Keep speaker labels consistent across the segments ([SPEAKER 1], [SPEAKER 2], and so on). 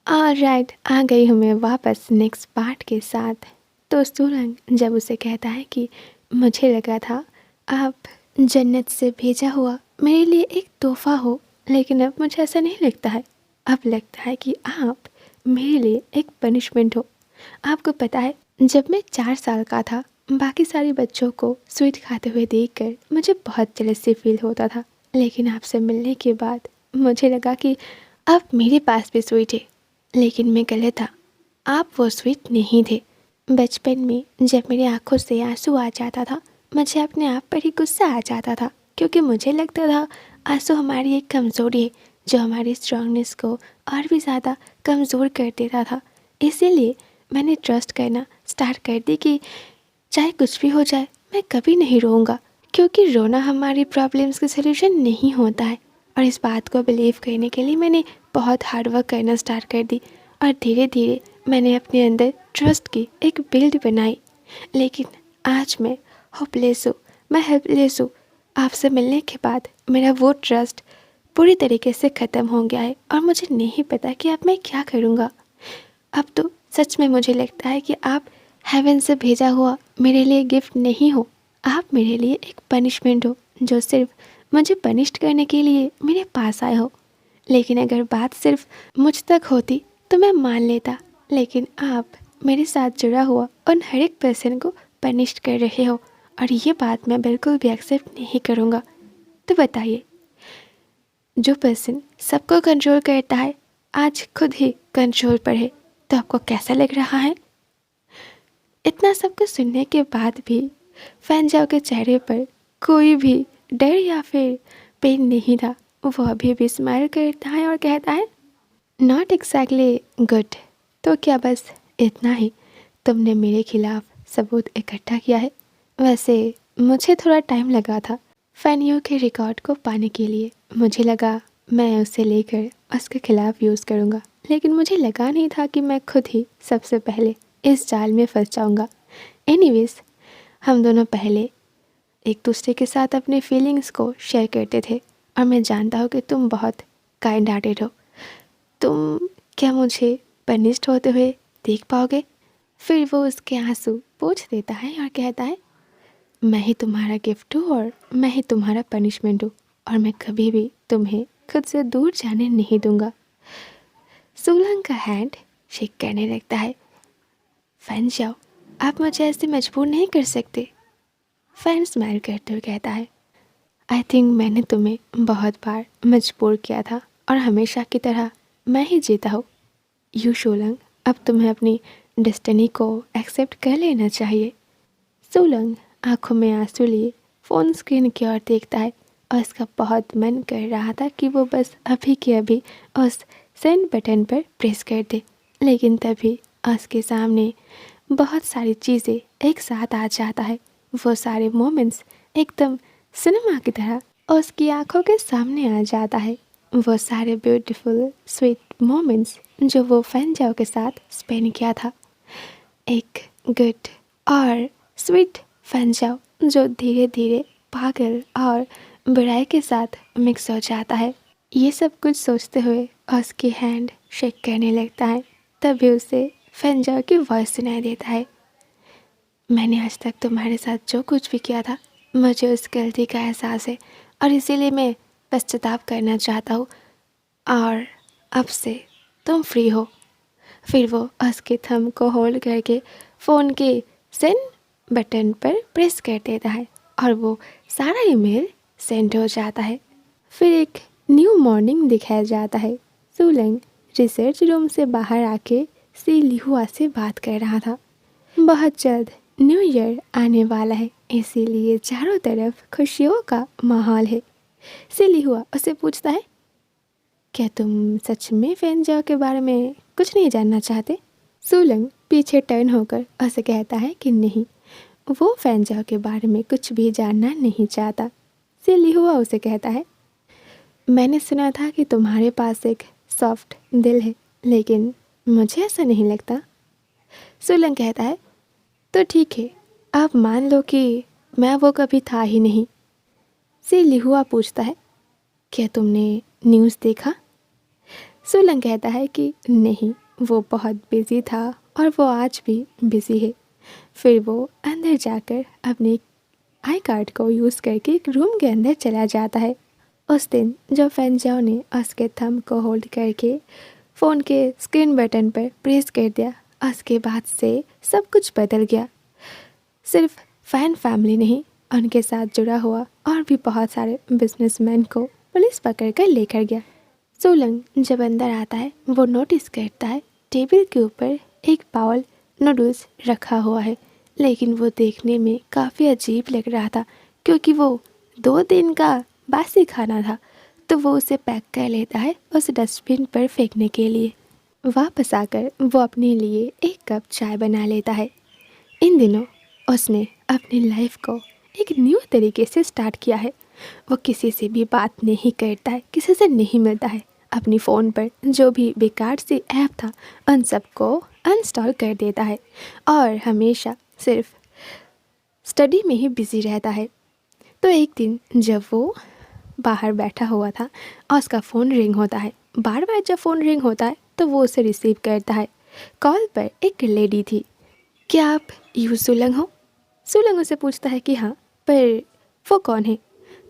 [SPEAKER 1] Alright, आ गई हूँ मैं वापस नेक्स्ट पार्ट के साथ। तो सूरंग जब उसे कहता है कि मुझे लगा था आप जन्नत से भेजा हुआ मेरे लिए एक तोहफा हो, लेकिन अब मुझे ऐसा नहीं लगता है। अब लगता है कि आप मेरे लिए एक पनिशमेंट हो। आपको पता है, जब मैं 4 साल का था, बाकी सारे बच्चों को स्वीट खाते हुए देखकर मुझे बहुत जेलसी फील होता था, लेकिन आपसे मिलने के बाद मुझे लगा कि अब मेरे पास भी स्वीट है। लेकिन मैं गलत था, आप वो स्वीट नहीं थे। बचपन में जब मेरी आंखों से आंसू आ जाता था, मुझे अपने आप पर ही गुस्सा आ जाता था, क्योंकि मुझे लगता था आंसू हमारी एक कमज़ोरी है जो हमारी स्ट्रांगनेस को और भी ज़्यादा कमज़ोर कर देता था। इसीलिए मैंने ट्रस्ट करना स्टार्ट कर दी कि चाहे कुछ भी हो जाए, मैं कभी नहीं रोऊंगा, क्योंकि रोना हमारी प्रॉब्लम्स का सलूशन नहीं होता है। और इस बात को बिलीव करने के लिए मैंने बहुत हार्ड वर्क करना स्टार्ट कर दी, और धीरे धीरे मैंने अपने अंदर ट्रस्ट की एक बिल्ड बनाई। लेकिन आज मैं होपलेस हूँ, मैं हेल्पलेस हूँ। आपसे मिलने के बाद मेरा वो ट्रस्ट पूरी तरीके से ख़त्म हो गया है, और मुझे नहीं पता कि अब मैं क्या करूँगा। अब तो सच में मुझे लगता है कि आप हेवन से भेजा हुआ मेरे लिए गिफ्ट नहीं हो, आप मेरे लिए एक पनिशमेंट हो, जो सिर्फ मुझे पनिश्ड करने के लिए मेरे पास आए हो। लेकिन अगर बात सिर्फ मुझ तक होती तो मैं मान लेता, लेकिन आप मेरे साथ जुड़ा हुआ उन हर एक पर्सन को पनिश्ड कर रहे हो, और ये बात मैं बिल्कुल भी एक्सेप्ट नहीं करूँगा। तो बताइए, जो पर्सन सबको कंट्रोल करता है आज खुद ही कंट्रोल पर है, तो आपको कैसा लग रहा है? इतना सब कुछ सुनने के बाद भी फैनजाओ के चेहरे पर कोई भी डर या फिर पेन नहीं था। वो अभी भी स्माइल करता है और कहता है, नॉट एग्जैक्टली गुड। तो क्या बस इतना ही तुमने मेरे खिलाफ सबूत इकट्ठा किया है? वैसे मुझे थोड़ा टाइम लगा था फैनियो के रिकॉर्ड को पाने के लिए। मुझे लगा मैं उसे लेकर उसके खिलाफ यूज़ करूँगा, लेकिन मुझे लगा नहीं था कि मैं खुद ही सबसे पहले इस जाल में फंस जाऊँगा। एनीवेज, हम दोनों पहले एक दूसरे के साथ अपने फीलिंग्स को शेयर करते थे, और मैं जानता हूँ कि तुम बहुत काइंड हार्टेड हो। तुम क्या मुझे पनिश्ड होते हुए देख पाओगे? फिर वो उसके आंसू पोंछ देता है और कहता है, मैं ही तुम्हारा गिफ्ट हूँ और मैं ही तुम्हारा पनिशमेंट हूँ, और मैं कभी भी तुम्हें खुद से दूर जाने नहीं दूंगा। सूलंग का हैंड शेक करने लगता है। फैन जाओ, आप मुझे ऐसे मजबूर नहीं कर सकते। फैन स्माइल करते हुए कहता है, आई थिंक मैंने तुम्हें बहुत बार मजबूर किया था, और हमेशा की तरह मैं ही जीता हूँ। यू शोलंग, अब तुम्हें अपनी डेस्टिनी को एक्सेप्ट कर लेना चाहिए। सोलंग आंखों में आंसू लिए फ़ोन स्क्रीन की ओर देखता है, और उसका बहुत मन कर रहा था कि वो बस अभी के अभी उस सेंड बटन पर प्रेस कर दे। लेकिन तभी उसके सामने बहुत सारी चीज़ें एक साथ आ जाता है। वो सारे मोमेंट्स एकदम सिनेमा की तरह उसकी आंखों के सामने आ जाता है। वो सारे ब्यूटीफुल स्वीट मोमेंट्स जो वो फैनजाओ के साथ स्पेंड किया था। एक गुड और स्वीट फैनजाओ जो धीरे धीरे पागल और बुराई के साथ मिक्स हो जाता है। ये सब कुछ सोचते हुए उसकी हैंड शेक करने लगता है। तभी उसे फैनजाओ की वॉइस सुनाई देता है, मैंने आज तक तुम्हारे साथ जो कुछ भी किया था, मुझे उस गलती का एहसास है, और इसीलिए मैं पश्चाताप करना चाहता हूँ, और अब से तुम फ्री हो। फिर वो उसके थंब को होल्ड करके फ़ोन के सेंड बटन पर प्रेस कर देता है, और वो सारा ईमेल सेंड हो जाता है। फिर एक न्यू मॉर्निंग दिखाया जाता है। सूलंग रिसर्च रूम से बाहर आके सी लिहुआ से बात कर रहा था। बहुत जल्द न्यू ईयर आने वाला है, इसीलिए चारों तरफ खुशियों का माहौल है। सी लिहुआ उसे पूछता है, क्या तुम सच में फैनजाओ के बारे में कुछ नहीं जानना चाहते? सूलंग पीछे टर्न होकर उसे कहता है कि नहीं, वो फैनजाओ के बारे में कुछ भी जानना नहीं चाहता। सिली हुआ उसे कहता है, मैंने सुना था कि तुम्हारे पास एक सॉफ्ट दिल है, लेकिन मुझे ऐसा नहीं लगता। सूलंग कहता है, तो ठीक है, आप मान लो कि मैं वो कभी था ही नहीं। सिली हुआ पूछता है, क्या तुमने न्यूज़ देखा? सुलंग कहता है कि नहीं, वो बहुत बिजी था और वो आज भी बिजी है। फिर वो अंदर जाकर अपने आई कार्ड को यूज़ करके एक रूम के अंदर चला जाता है। उस दिन जब फैनजाओ ने उसके थंब को होल्ड करके फ़ोन के स्क्रीन बटन पर प्रेस कर दिया, उसके बाद से सब कुछ बदल गया। सिर्फ फैन फैमिली नहीं, उनके साथ जुड़ा हुआ और भी बहुत सारे बिजनेसमैन को पुलिस पकड़ कर लेकर गया। सोलंग जब अंदर आता है वो नोटिस करता है टेबल के ऊपर एक बाउल नूडल्स रखा हुआ है, लेकिन वो देखने में काफ़ी अजीब लग रहा था क्योंकि वो 2 दिन का बासी खाना था। तो वो उसे पैक कर लेता है उस डस्टबिन पर फेंकने के लिए। वापस आकर वो अपने लिए एक कप चाय बना लेता है। इन दिनों उसने अपनी लाइफ को एक न्यू तरीके से स्टार्ट किया है। वो किसी से भी बात नहीं करता है, किसी से नहीं मिलता है। अपनी फ़ोन पर जो भी बेकार सी ऐप था उन सबको अनइंस्टॉल कर देता है और हमेशा सिर्फ स्टडी में ही बिज़ी रहता है। तो एक दिन जब वो बाहर बैठा हुआ था और उसका फ़ोन रिंग होता है। बार बार जब फ़ोन रिंग होता है तो वो उसे रिसीव करता है। कॉल पर एक लेडी थी। क्या आप यू सुलंग हो? सुलंग उसे पूछता है कि हाँ, पर वो कौन है?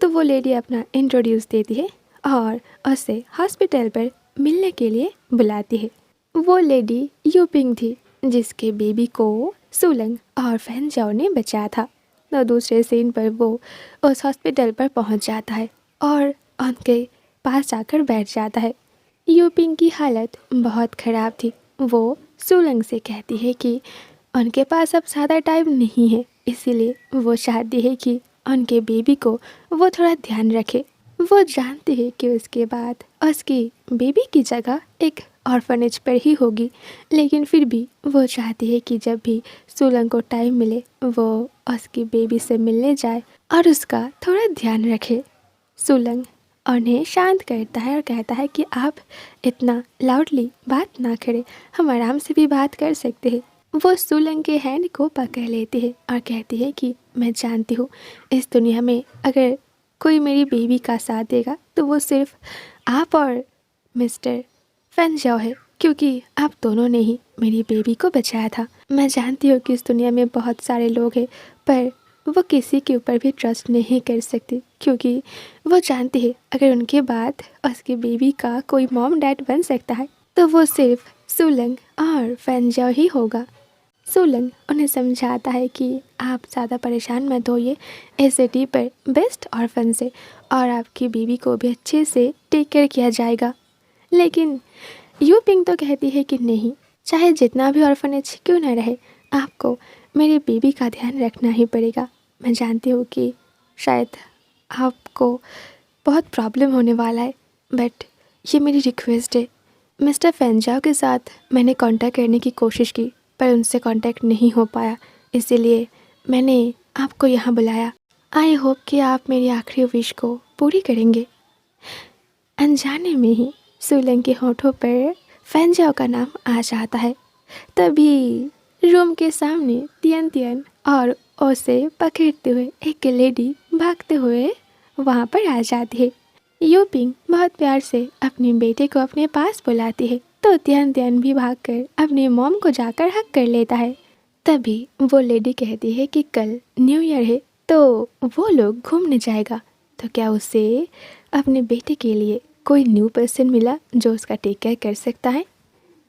[SPEAKER 1] तो वो लेडी अपना इंट्रोड्यूस देती है और उसे हॉस्पिटल पर मिलने के लिए बुलाती है। वो लेडी यूपिंग थी जिसके बेबी को सुलंग और फैनजाओ ने बचाया था। तो दूसरे सीन पर वो उस हॉस्पिटल पर पहुंच जाता है और उनके पास जाकर बैठ जाता है। यूपिंग की हालत बहुत ख़राब थी। वो सुलंग से कहती है कि उनके पास अब ज़्यादा टाइम नहीं है, इसीलिए वो चाहती है कि उनके बेबी को वो थोड़ा ध्यान रखे। वो जानती है कि उसके बाद उसकी बेबी की जगह एक ऑर्फनेज पर ही होगी, लेकिन फिर भी वो चाहती है कि जब भी सुलंग को टाइम मिले वो उसकी बेबी से मिलने जाए और उसका थोड़ा ध्यान रखे। सुलंग उन्हें शांत करता है और कहता है कि आप इतना लाउडली बात ना करें, हम आराम से भी बात कर सकते हैं। वो सुलंग के हैंड को पकड़ लेती है और कहती है कि मैं जानती हूँ इस दुनिया में अगर कोई मेरी बेबी का साथ देगा तो वो सिर्फ आप और मिस्टर फैनजाओ है, क्योंकि आप दोनों ने ही मेरी बेबी को बचाया था। मैं जानती हूँ कि इस दुनिया में बहुत सारे लोग हैं, पर वो किसी के ऊपर भी ट्रस्ट नहीं कर सकती, क्योंकि वो जानती है अगर उनके बाद उसके बेबी का कोई मॉम डैड बन सकता है तो वो सिर्फ सुलंग और फैनजाओ ही होगा। सुलंग उन्हें समझाता है कि आप ज़्यादा परेशान मत होइए, इस सिटी पर बेस्ट ऑर्फन से और आपकी बीवी को भी अच्छे से टेक केयर किया जाएगा। लेकिन यूपिंग तो कहती है कि नहीं, चाहे जितना भी ऑर्फनेज क्यों न रहे, आपको मेरी बेबी का ध्यान रखना ही पड़ेगा। मैं जानती हूँ कि शायद आपको बहुत प्रॉब्लम होने वाला है, बट ये मेरी रिक्वेस्ट है। मिस्टर फैनजाओ के साथ मैंने कांटेक्ट करने की कोशिश की पर उनसे कांटेक्ट नहीं हो पाया, इसीलिए मैंने आपको यहाँ बुलाया। आई होप कि आप मेरी आखिरी विश को पूरी करेंगे। अनजाने में ही सुलंग के होठों पर फैनजाओ का नाम आ जाता है। तभी रूम के सामने तियन तियन और उसे पकड़ते हुए एक लेडी भागते हुए वहाँ पर आ जाती है। यूपिंग बहुत प्यार से अपने बेटे को अपने पास बुलाती है, तो तियन तियन भी भागकर अपनी मॉम को जाकर हक कर लेता है। तभी वो लेडी कहती है कि कल न्यू ईयर है तो वो लोग घूमने जाएगा, तो क्या उसे अपने बेटे के लिए कोई न्यू पर्सन मिला जो उसका टेक केयर कर सकता है।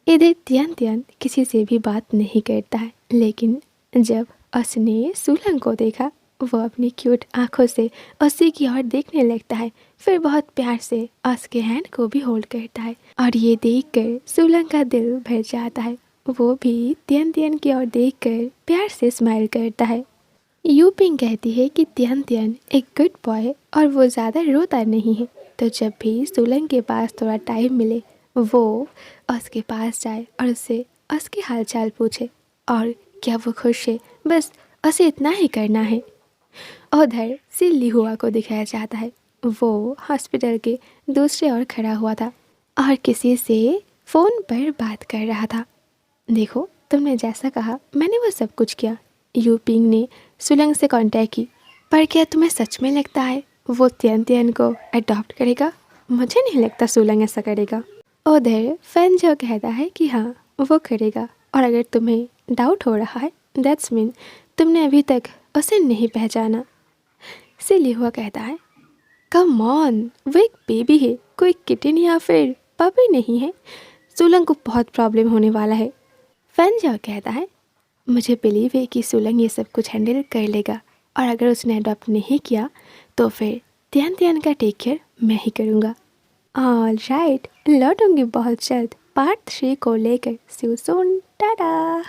[SPEAKER 1] इधर तियन तियन किसी से भी बात नहीं करता है, लेकिन जब उसने सुलंग को देखा वो अपनी क्यूट आंखों से उसी की ओर देखने लगता है, फिर बहुत प्यार से उसके हैंड को भी होल्ड करता है और ये देखकर सुलंग का दिल भर जाता है। वो भी तियन तियन की ओर देखकर प्यार से स्माइल करता है। यूपिंग कहती है कि तियन तियन एक गुड बॉय और वो ज़्यादा रोता नहीं है, तो जब भी सुलंग के पास थोड़ा टाइम मिले वो उसके पास जाए और उससे उसके हालचाल पूछे और क्या वो खुश है, बस उसे इतना ही करना है। उधर सिल्ली हुआ को दिखाया जाता है। वो हॉस्पिटल के दूसरे ओर खड़ा हुआ था और किसी से फ़ोन पर बात कर रहा था। देखो, तुमने जैसा कहा मैंने वो सब कुछ किया। यूपिंग ने सुलंग से कांटेक्ट की, पर क्या तुम्हें सच में लगता है वो तियन तियन को अडॉप्ट करेगा? मुझे नहीं लगता सुलंग ऐसा करेगा। उधर फैन जो कहता है कि हाँ वो करेगा, और अगर तुम्हें डाउट हो रहा है दैट्स मीन तुमने अभी तक उसे नहीं पहचाना। सिली हुआ कहता है कम ऑन, वो एक बेबी है, कोई किटन या फिर पपी नहीं है। सुलंग को बहुत प्रॉब्लम होने वाला है। फैन जो कहता है मुझे बिलीव है कि सुलंग ये सब कुछ हैंडल कर लेगा, और अगर उसने अडॉप्ट नहीं किया तो फिर त्यान त्यान का टेक केयर मैं ही करूँगा। ऑल राइट, लौटूंगी बहुत जल्द पार्ट 3 को लेकर। सी यू सून, टाटा।